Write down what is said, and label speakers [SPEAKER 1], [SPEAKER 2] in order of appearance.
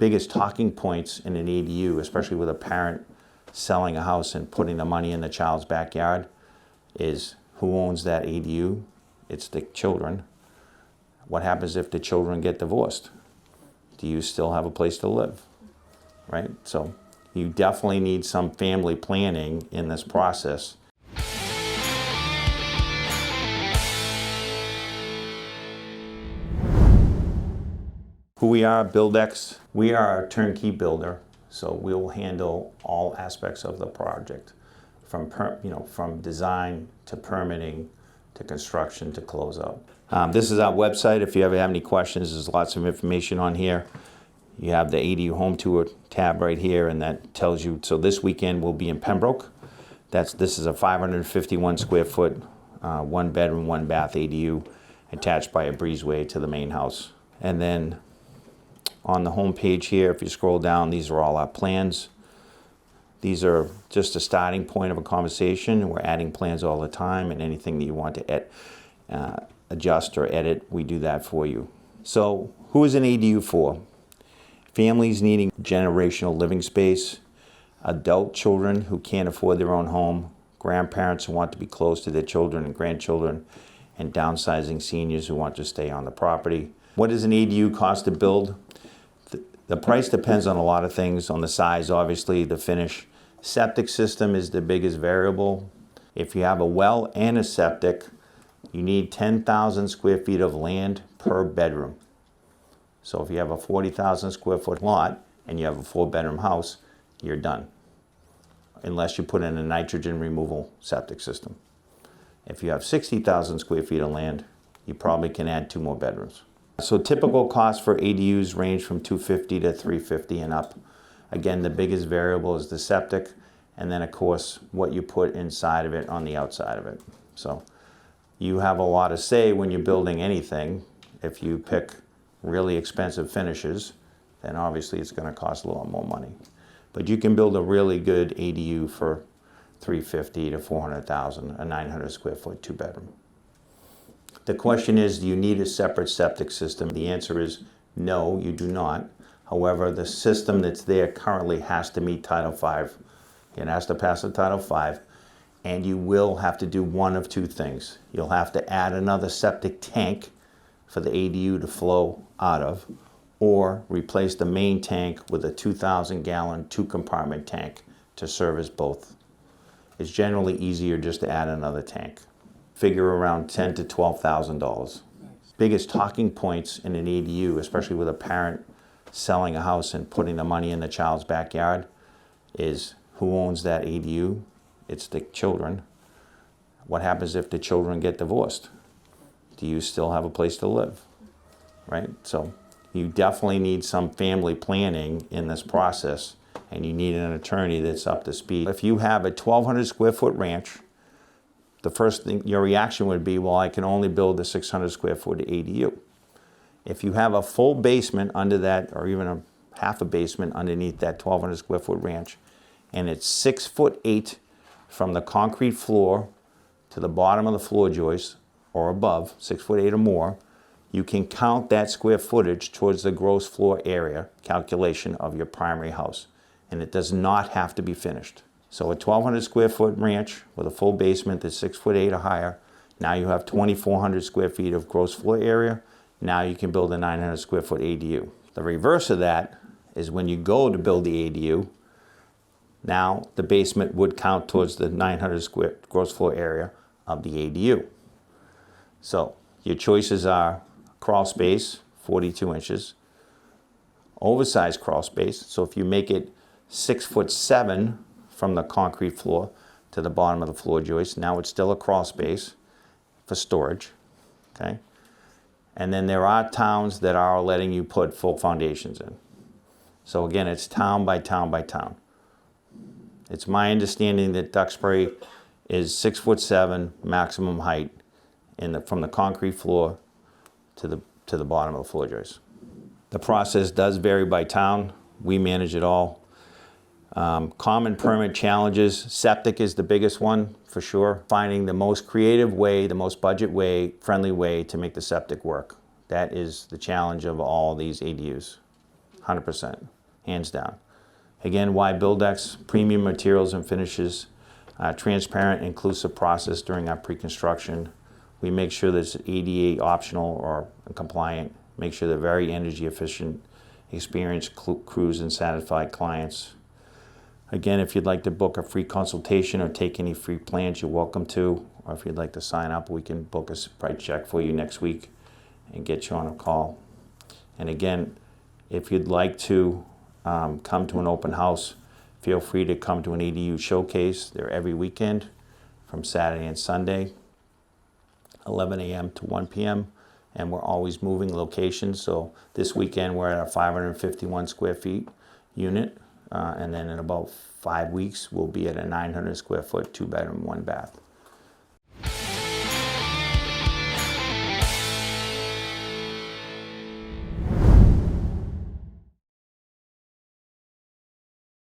[SPEAKER 1] biggest talking points in an ADU, especially with a parent selling a house and putting the money in the child's backyard, is who owns that ADU? It's the children. What happens if the children get divorced? Do you still have a place to live, right? So you definitely need some family planning in this process. Who we are, BuildX, we are a turnkey builder, so we'll handle all aspects of the project, from design to permitting to construction to closeout. This is our website. If you ever have any questions, there's lots of information on here. You have the ADU Home Tour tab right here, and that tells you. So this weekend we'll be in Pembroke. This is a 551 square foot, 1 bedroom, 1 bath ADU attached by a breezeway to the main house. And then on the home page here, if you scroll down, these are all our plans. These are just a starting point of a conversation. We're adding plans all the time, and anything that you want to adjust or edit, we do that for you. So who is an ADU for? Families needing generational living space, adult children who can't afford their own home, grandparents who want to be close to their children and grandchildren, and downsizing seniors who want to stay on the property. What does an ADU cost to build? The price depends on a lot of things, on the size, obviously, the finish. Septic system is the biggest variable. If you have a well and a septic, you need 10,000 square feet of land per bedroom. So if you have a 40,000 square foot lot and you have a 4-bedroom house, you're done. Unless you put in a nitrogen removal septic system. If you have 60,000 square feet of land, you probably can add 2 more bedrooms. So typical costs for ADUs range from $250 to $350 and up. Again, the biggest variable is the septic, and then of course what you put inside of it on the outside of it. So you have a lot of say when you're building anything. If you pick really expensive finishes, then obviously it's going to cost a lot more money. But you can build a really good ADU for $350 to $400,000, a 900 square foot 2-bedroom. The question is, do you need a separate septic system? The answer is no, you do not. However, the system that's there currently has to meet Title V. It has to pass the Title V, and you will have to do one of 2 things. You'll have to add another septic tank for the ADU to flow out of, or replace the main tank with a 2,000-gallon 2-compartment tank to service both. It's generally easier just to add another tank. Figure around $10,000 to $12,000. Biggest talking points in an ADU, especially with a parent selling a house and putting the money in the child's backyard, is who owns that ADU? It's the children. What happens if the children get divorced? Do you still have a place to live, right? So you definitely need some family planning in this process, and you need an attorney that's up to speed. If you have a 1,200 square foot ranch, the first thing, your reaction would be, well, I can only build a 600 square foot ADU. If you have a full basement under that, or even a half a basement underneath that 1,200 square foot ranch, and it's 6'8" from the concrete floor to the bottom of the floor joist, or above, 6'8" or more, you can count that square footage towards the gross floor area calculation of your primary house. And it does not have to be finished. So a 1,200 square foot ranch with a full basement that's 6'8" or higher, now you have 2,400 square feet of gross floor area. Now you can build a 900 square foot ADU. The reverse of that is when you go to build the ADU, now the basement would count towards the 900 square gross floor area of the ADU. So your choices are crawl space, 42 inches, oversized crawl space. So if you make it 6'7" from the concrete floor to the bottom of the floor joist, now it's still a crawl space for storage, okay? And then there are towns that are letting you put full foundations in. So again, it's town by town by town. It's my understanding that Duxbury is 6'7" maximum height from the concrete floor to the bottom of the floor joist. The process does vary by town. We manage it all. Common permit challenges, septic is the biggest one for sure. Finding the most creative way, the most budget way, friendly way to make the septic work. That is the challenge of all these ADUs. 100%, hands down. Again, why BuildX? Premium materials and finishes, transparent, inclusive process during our pre-construction. We make sure that it's ADA optional or compliant. Make sure they're very energy efficient, experienced crews and satisfied clients. Again, if you'd like to book a free consultation or take any free plans, you're welcome to. Or if you'd like to sign up, we can book a price check for you next week and get you on a call. And again, if you'd like to come to an open house, feel free to come to an EDU showcase. They're every weekend from Saturday and Sunday, 11 a.m. to 1 p.m. And we're always moving locations. So this weekend we're at a 551 square feet unit. And then in about 5 weeks, we'll be at a 900 square foot, 2-bedroom, 1-bath.